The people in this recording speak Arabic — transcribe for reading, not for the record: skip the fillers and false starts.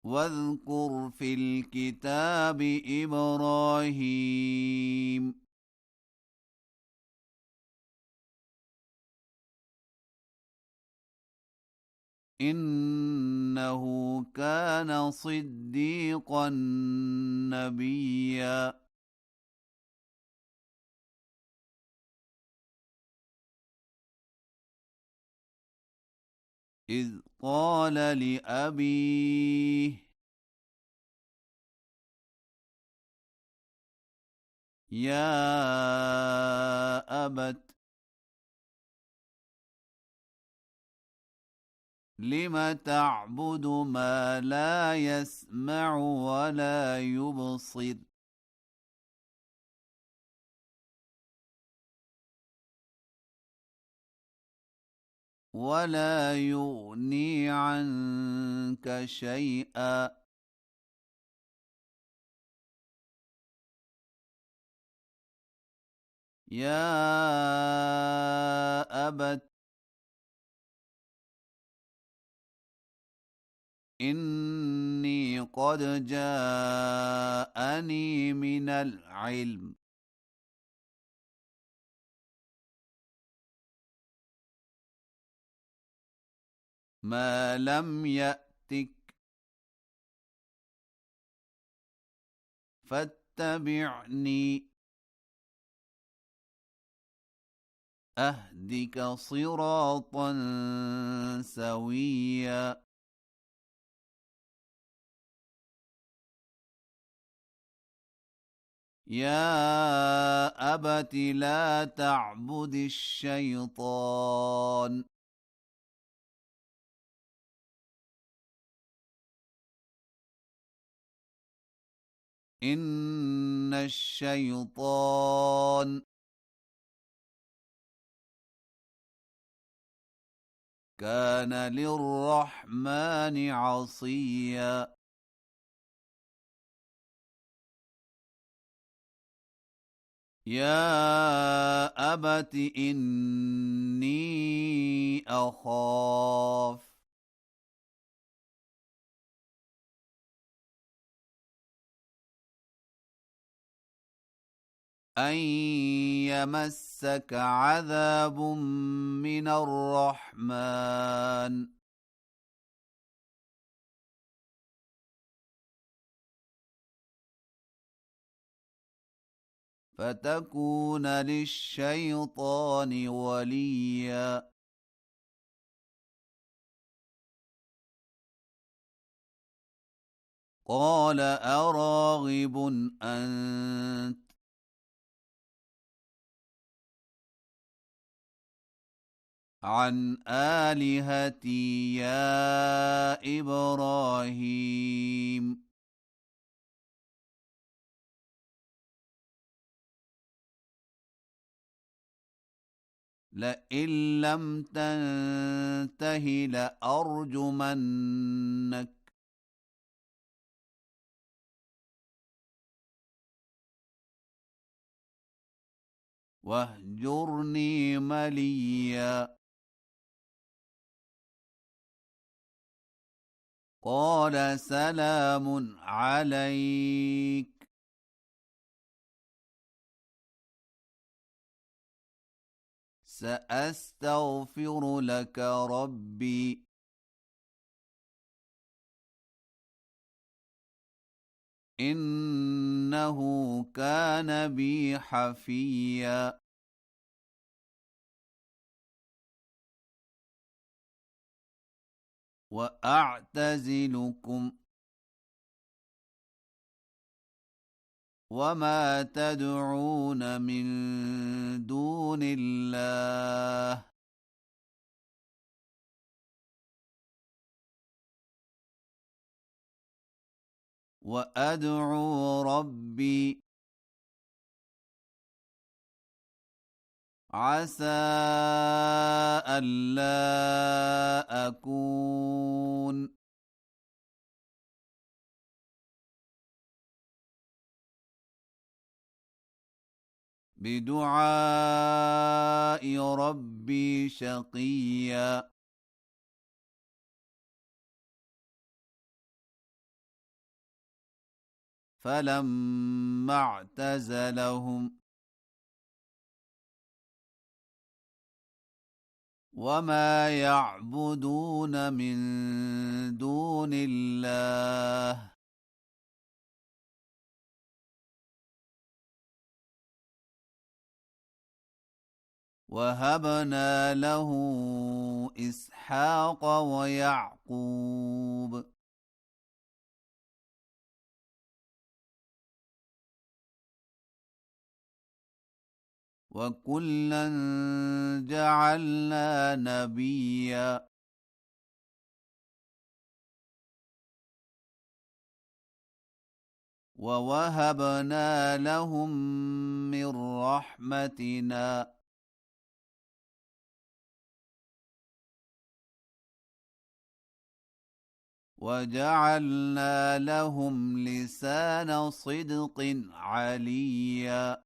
واذكر في الكتاب إبراهيم إنه كان صديقا نبيا إذ قال لأبيه يا أبت لم تعبد ما لا يسمع ولا يبصر ولا يغني عنك شيئا يا أبت إني قد جاءني من العلم ما لم يأتك فاتبعني أهدك صراطا سويا يا أبت لا تعبد الشيطان إن الشيطان كان للرحمن عصيا يا أبت إني أخاف أن يمسك عذاب من الرحمن فتكون للشيطان وليا قال أراغب أنت عن آلهتي يا إبراهيم لئن لم تنته لأرجمنك واهجرني مليا قال سلام عليك سأستغفر لك ربي إنه كان بي حفيا وأعتزلكم وما تدعون من دون الله وأدعو ربي عسى ألا أكون بدعاء ربي شقيا فلما اعتزلهم وما يعبدون من دون الله وهبنا له إسحاق ويعقوب وكلا جعلنا نبيا ووهبنا لهم من رحمتنا وجعلنا لهم لسان صدق عليا